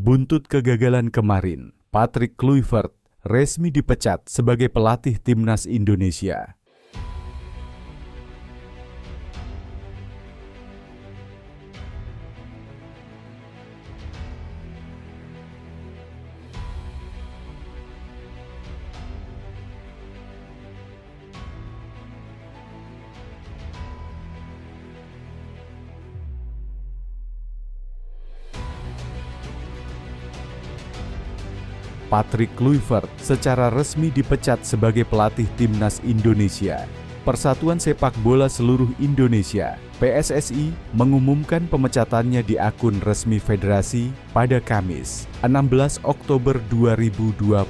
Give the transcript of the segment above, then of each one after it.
Buntut kegagalan kemarin, Patrick Kluivert resmi dipecat sebagai pelatih timnas Indonesia. Patrick Kluivert secara resmi dipecat sebagai pelatih timnas Indonesia. Persatuan Sepak Bola Seluruh Indonesia (PSSI) mengumumkan pemecatannya di akun resmi federasi pada Kamis, 16 Oktober 2025.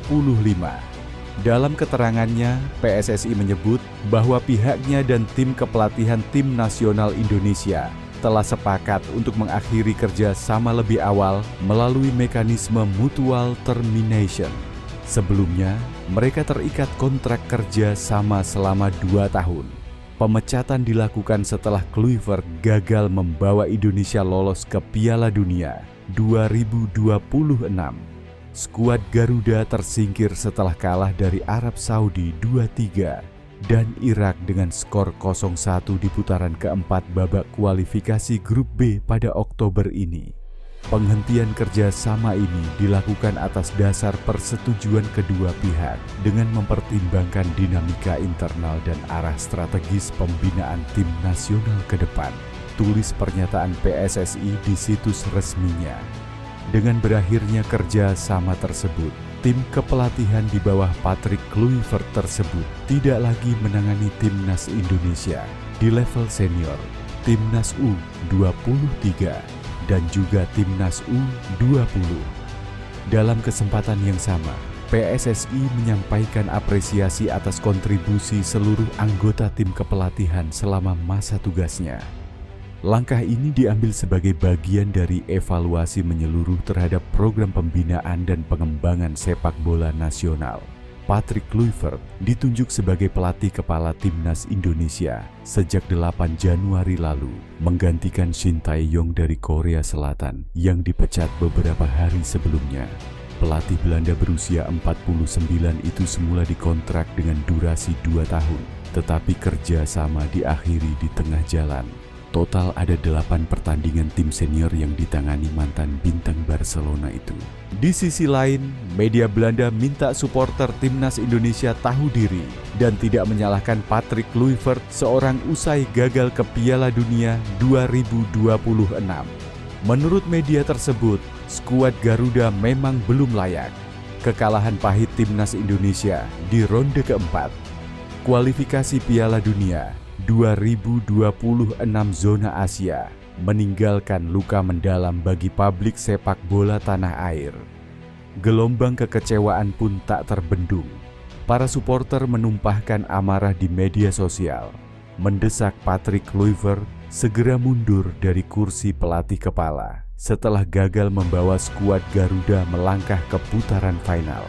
Dalam keterangannya, PSSI menyebut bahwa pihaknya dan tim kepelatihan tim nasional Indonesia telah sepakat untuk mengakhiri kerja sama lebih awal melalui mekanisme mutual termination. Sebelumnya, mereka terikat kontrak kerja sama selama 2 tahun. Pemecatan dilakukan setelah Kluivert gagal membawa Indonesia lolos ke Piala Dunia 2026. Skuad Garuda tersingkir setelah kalah dari Arab Saudi 2-3 dan Irak dengan skor 0-1 di putaran keempat babak kualifikasi Grup B pada Oktober ini. Penghentian kerja sama ini dilakukan atas dasar persetujuan kedua pihak dengan mempertimbangkan dinamika internal dan arah strategis pembinaan tim nasional ke depan, tulis pernyataan PSSI di situs resminya. Dengan berakhirnya kerja sama tersebut, tim kepelatihan di bawah Patrick Kluivert tersebut tidak lagi menangani timnas Indonesia di level senior, timnas U23, dan juga timnas U20. Dalam kesempatan yang sama, PSSI menyampaikan apresiasi atas kontribusi seluruh anggota tim kepelatihan selama masa tugasnya. Langkah ini diambil sebagai bagian dari evaluasi menyeluruh terhadap program pembinaan dan pengembangan sepak bola nasional. Patrick Kluivert ditunjuk sebagai pelatih kepala timnas Indonesia sejak 8 Januari lalu, menggantikan Shin Tae-yong dari Korea Selatan yang dipecat beberapa hari sebelumnya. Pelatih Belanda berusia 49 itu semula dikontrak dengan durasi 2 tahun, tetapi kerja sama diakhiri di tengah jalan. Total ada 8 pertandingan tim senior yang ditangani mantan bintang Barcelona itu. Di sisi lain, media Belanda minta supporter timnas Indonesia tahu diri dan tidak menyalahkan Patrick Kluivert seorang usai gagal ke Piala Dunia 2026. Menurut media tersebut, skuad Garuda memang belum layak. Kekalahan pahit timnas Indonesia di ronde keempat kualifikasi Piala Dunia 2026 zona Asia meninggalkan luka mendalam bagi publik sepak bola tanah air. Gelombang kekecewaan pun tak terbendung. Para supporter menumpahkan amarah di media sosial, mendesak Patrick Kluivert segera mundur dari kursi pelatih kepala setelah gagal membawa skuad Garuda melangkah ke putaran final.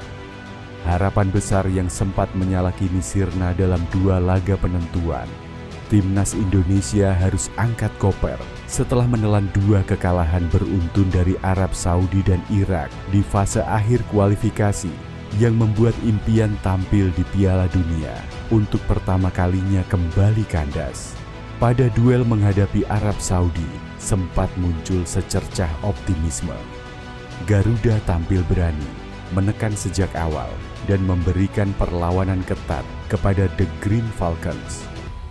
Harapan besar yang sempat menyala kini sirna dalam 2 laga penentuan. Timnas Indonesia harus angkat koper setelah menelan 2 kekalahan beruntun dari Arab Saudi dan Irak di fase akhir kualifikasi yang membuat impian tampil di Piala Dunia untuk pertama kalinya kembali kandas. Pada duel menghadapi Arab Saudi, sempat muncul secercah optimisme. Garuda tampil berani, menekan sejak awal, dan memberikan perlawanan ketat kepada The Green Falcons.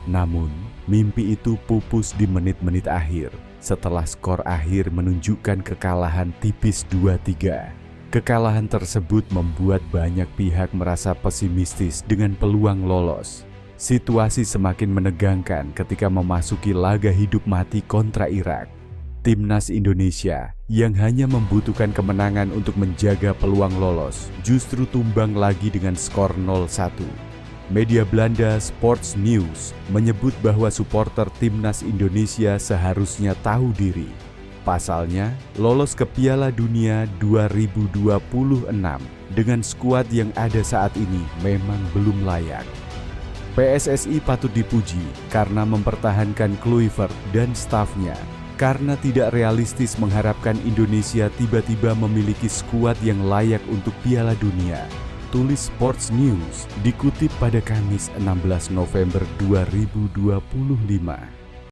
Namun, mimpi itu pupus di menit-menit akhir setelah skor akhir menunjukkan kekalahan tipis 2-3. Kekalahan tersebut membuat banyak pihak merasa pesimistis dengan peluang lolos. Situasi semakin menegangkan ketika memasuki laga hidup mati kontra Irak. Timnas Indonesia yang hanya membutuhkan kemenangan untuk menjaga peluang lolos justru tumbang lagi dengan skor 0-1. Media Belanda Sports News menyebut bahwa supporter timnas Indonesia seharusnya tahu diri. Pasalnya, lolos ke Piala Dunia 2026 dengan skuad yang ada saat ini memang belum layak. PSSI patut dipuji karena mempertahankan Kluivert dan stafnya karena tidak realistis mengharapkan Indonesia tiba-tiba memiliki skuad yang layak untuk Piala Dunia. Tulis Sports News dikutip pada Kamis 16 November 2025.